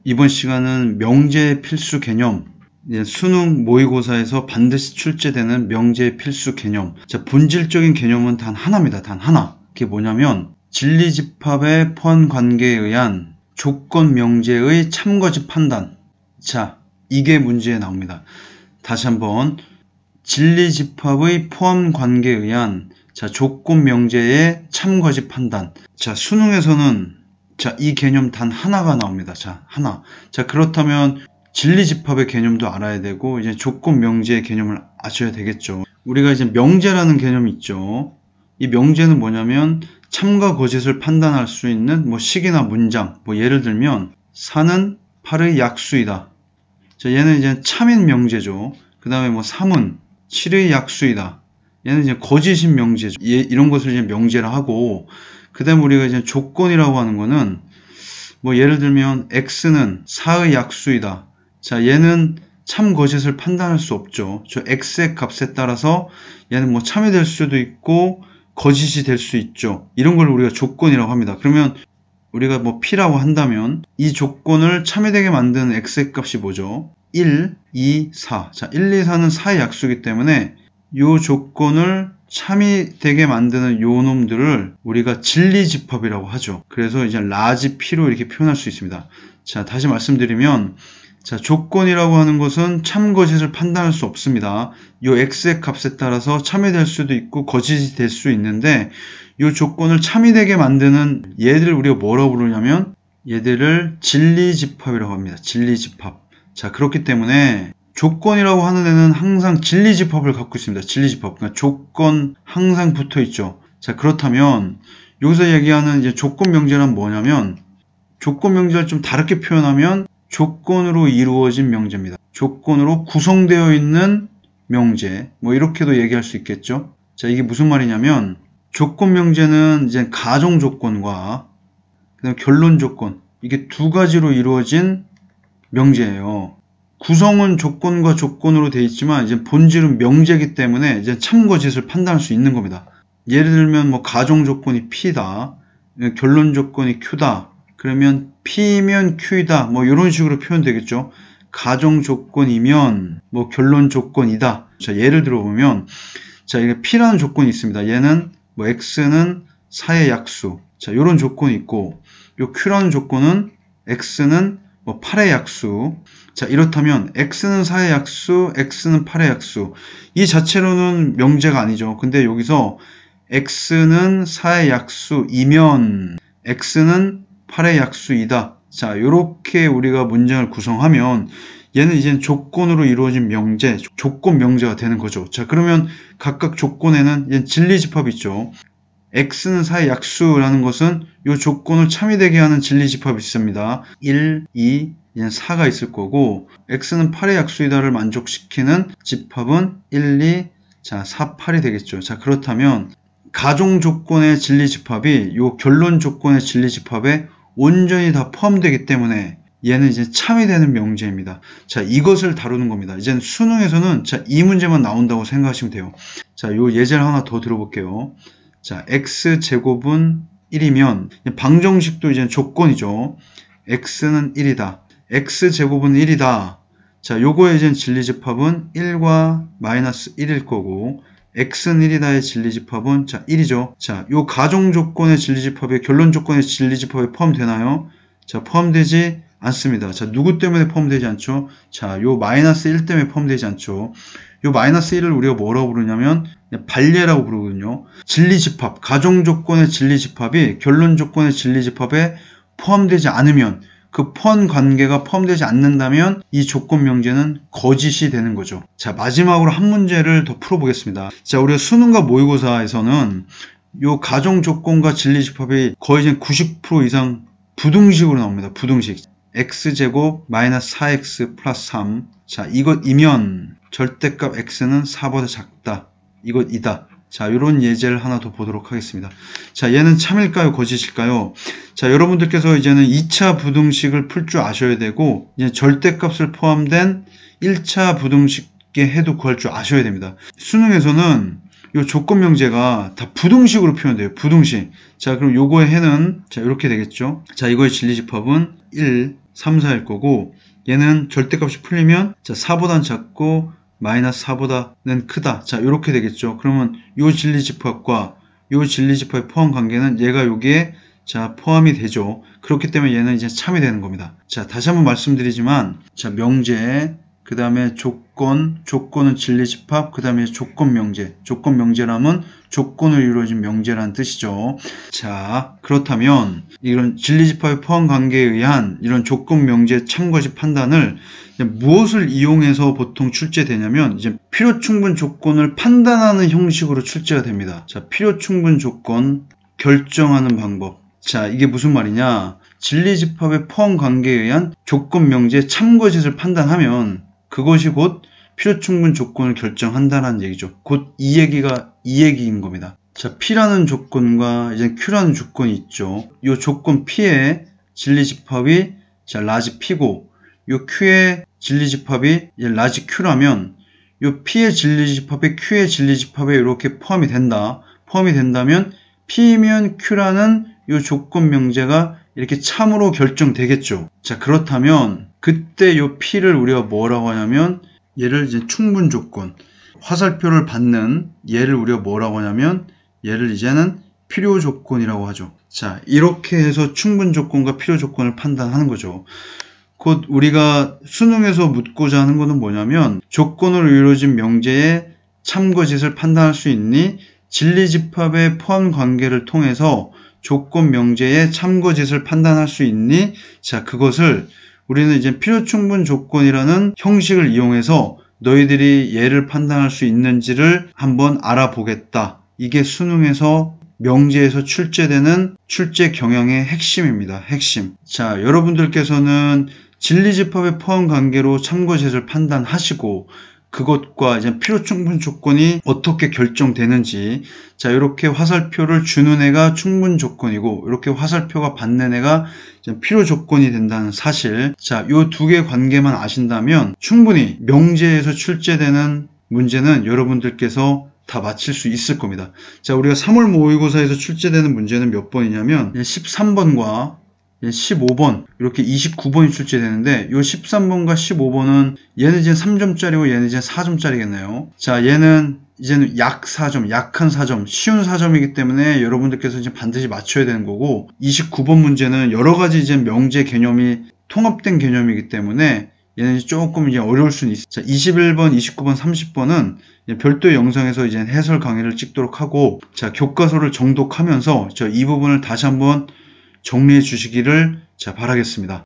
이번 시간은 명제 필수 개념, 수능 모의고사에서 반드시 출제되는 명제 필수 개념. 자, 본질적인 개념은 단 하나입니다. 단 하나. 그게 뭐냐면 진리집합의 포함 관계에 의한 조건 명제의 참거짓 판단. 자, 이게 문제에 나옵니다. 다시 한번 진리집합의 포함 관계에 의한 조건 명제의 참거짓 판단. 자, 수능에서는 이 개념 단 하나가 나옵니다. 하나. 그렇다면 진리집합의 개념도 알아야 되고, 이제 조건 명제의 개념을 아셔야 되겠죠. 우리가 이제 명제라는 개념이 있죠. 이 명제는 뭐냐면, 참과 거짓을 판단할 수 있는 식이나 문장. 예를 들면, 4는 8의 약수이다. 얘는 이제 참인 명제죠. 그 다음에 3은 7의 약수이다. 얘는 이제 거짓인 명제죠. 이런 것을 이제 명제라 하고, 그 다음에 우리가 이제 조건이라고 하는 거는, 예를 들면, x는 4의 약수이다. 얘는 참 거짓을 판단할 수 없죠. x의 값에 따라서 얘는 참이 될 수도 있고, 거짓이 될 수 있죠. 이런 걸 우리가 조건이라고 합니다. 그러면 우리가 p라고 한다면, 이 조건을 참이 되게 만드는 x의 값이 뭐죠? 1, 2, 4. 1, 2, 4는 4의 약수이기 때문에, 이 조건을 참이 되게 만드는 요 놈들을 우리가 진리집합이라고 하죠. 그래서 이제 라지 P로 이렇게 표현할 수 있습니다. 다시 말씀드리면, 조건이라고 하는 것은 참 거짓을 판단할 수 없습니다. 요 x의 값에 따라서 참이 될 수도 있고 거짓이 될 수 있는데, 요 조건을 참이 되게 만드는 얘들을 우리가 뭐라고 부르냐면, 얘들을 진리집합이라고 합니다. 진리집합. 그렇기 때문에 조건이라고 하는 애는 항상 진리집합을 갖고 있습니다. 진리집합. 그러니까 조건 항상 붙어 있죠. 그렇다면 여기서 얘기하는 이제 조건 명제란 뭐냐면, 조건 명제를 좀 다르게 표현하면 조건으로 이루어진 명제입니다. 조건으로 구성되어 있는 명제. 이렇게도 얘기할 수 있겠죠. 이게 무슨 말이냐면, 조건 명제는 이제 가정 조건과 그다음에 결론 조건, 이게 두 가지로 이루어진 명제예요. 구성은 조건과 조건으로 되어 있지만 이제 본질은 명제이기 때문에 이제 참거짓을 판단할 수 있는 겁니다. 예를 들면 가정 조건이 P다, 결론 조건이 Q다. 그러면 P면 Q이다. 이런 식으로 표현되겠죠. 가정 조건이면 결론 조건이다. 예를 들어보면, 이게 P라는 조건이 있습니다. 얘는 X는 4의 약수. 이런 조건이 있고, 요 Q라는 조건은 X는 8의 약수. 이렇다면 X는 4의 약수, X는 8의 약수. 이 자체로는 명제가 아니죠. 근데 여기서 X는 4의 약수이면 X는 8의 약수이다. 요렇게 우리가 문장을 구성하면 얘는 이제 조건으로 이루어진 명제, 조건 명제가 되는 거죠. 그러면 각각 조건에는 이제 진리집합이 있죠. X는 4의 약수라는 것은 이 조건을 참이 되게 하는 진리집합이 있습니다. 1, 2, 4가 있을 거고, X는 8의 약수이다를 만족시키는 집합은 1, 2, 4, 8이 되겠죠. 그렇다면 가정 조건의 진리집합이 이 결론 조건의 진리집합에 온전히 다 포함되기 때문에 얘는 이제 참이 되는 명제입니다. 이것을 다루는 겁니다. 이제 수능에서는 이 문제만 나온다고 생각하시면 돼요. 요 예제를 하나 더 들어볼게요. x제곱은 1이면 방정식도 이제 조건이죠. x는 1이다. x제곱은 1이다. 요거의 이제 진리집합은 1과 마이너스 1일 거고, x는 1이다의 진리집합은 1이죠. 요 가정 조건의 진리집합에 결론 조건의 진리집합에 포함되나요? 포함되지 않습니다. 누구 때문에 포함되지 않죠? 요 마이너스 1 때문에 포함되지 않죠. 요 마이너스 1을 우리가 뭐라고 부르냐면 반례라고 부르거든요. 진리집합, 가정 조건의 진리집합이 결론 조건의 진리집합에 포함되지 않으면, 그 포함 관계가 포함되지 않는다면 이 조건 명제는 거짓이 되는 거죠. 마지막으로 한 문제를 더 풀어보겠습니다. 우리가 수능과 모의고사에서는 요 가정 조건과 진리집합이 거의 이제 90% 이상 부등식으로 나옵니다. 부등식. x제곱 마이너스 4x 플러스 3. 이것이면 절대값 x는 4보다 작다. 이것이다. 이런 예제를 하나 더 보도록 하겠습니다. 얘는 참일까요? 거짓일까요? 여러분들께서 이제는 2차 부등식을 풀 줄 아셔야 되고, 이제 절대값을 포함된 1차 부등식의 해도 구할 줄 아셔야 됩니다. 수능에서는 이 조건 명제가 다 부등식으로 표현돼요. 부등식. 그럼 요거의 해는 이렇게 되겠죠. 이거의 진리집합은 1, 3, 4일 거고, 얘는 절대값이 풀리면 자 4보다는 작고 마이너스 4보다는 크다. 자 이렇게 되겠죠. 그러면 요 진리집합과 요 진리집합의 포함 관계는 얘가 여기에 자 포함이 되죠. 그렇기 때문에 얘는 이제 참이 되는 겁니다. 자 다시 한번 말씀드리지만 자 명제, 그 다음에 조건은 진리집합, 그 다음에 조건 명제라면 조건으로 이루어진 명제라는 뜻이죠. 자, 그렇다면 이런 진리집합의 포함 관계에 의한 이런 조건 명제 참거짓 판단을 무엇을 이용해서 보통 출제되냐면 이제 필요 충분 조건을 판단하는 형식으로 출제가 됩니다. 자, 필요 충분 조건 결정하는 방법. 자, 이게 무슨 말이냐? 진리집합의 포함 관계에 의한 조건 명제 참거짓을 판단하면 그것이 곧 필요 충분 조건을 결정한다는 얘기죠. 곧 이 얘기인 겁니다. 자, P라는 조건과 이제 Q라는 조건이 있죠. 이 조건 P의 진리집합이 자, 라지 P고, 이 Q의 진리집합이 라지 Q라면, 이 P의 진리집합이 Q의 진리집합에 이렇게 포함이 된다면 P면 Q라는 이 조건 명제가 이렇게 참으로 결정되겠죠. 자, 그렇다면 그때 이 P를 우리가 뭐라고 하냐면 얘를 이제 충분 조건, 화살표를 받는 얘를 우리가 뭐라고 하냐면 얘를 이제는 필요 조건이라고 하죠. 자, 이렇게 해서 충분 조건과 필요 조건을 판단하는 거죠. 곧 우리가 수능에서 묻고자 하는 것은 뭐냐면 조건으로 이루어진 명제의 참거짓을 판단할 수 있니? 진리집합의 포함 관계를 통해서 조건 명제의 참거짓을 판단할 수 있니? 자, 그것을 우리는 이제 필요 충분 조건이라는 형식을 이용해서 너희들이 얘를 판단할 수 있는지를 한번 알아보겠다. 이게 수능에서 명제에서 출제되는 출제 경향의 핵심입니다. 핵심. 자, 여러분들께서는 진리집합의 포함 관계로 참거짓을 판단하시고 그것과 이제 필요 충분 조건이 어떻게 결정되는지, 자, 이렇게 화살표를 주는 애가 충분 조건이고, 이렇게 화살표가 받는 애가 이제 필요 조건이 된다는 사실. 자, 요 두 개 관계만 아신다면 충분히 명제에서 출제되는 문제는 여러분들께서 다 맞힐 수 있을 겁니다. 자, 우리가 3월 모의고사에서 출제되는 문제는 몇 번이냐면 13번과 15번, 이렇게 29번이 출제되는데, 요 13번과 15번은 얘는 이제 3점짜리고 얘는 이제 4점짜리겠네요. 자, 얘는 이제는 약 4점, 약한 4점, 쉬운 4점이기 때문에 여러분들께서 이제 반드시 맞춰야 되는 거고, 29번 문제는 여러 가지 이제 명제 개념이 통합된 개념이기 때문에 얘는 조금 이제 어려울 수는 있어요. 자, 21번, 29번, 30번은 별도의 영상에서 이제 해설 강의를 찍도록 하고, 자, 교과서를 정독하면서 이 부분을 다시 한번 정리해 주시기를 바라겠습니다.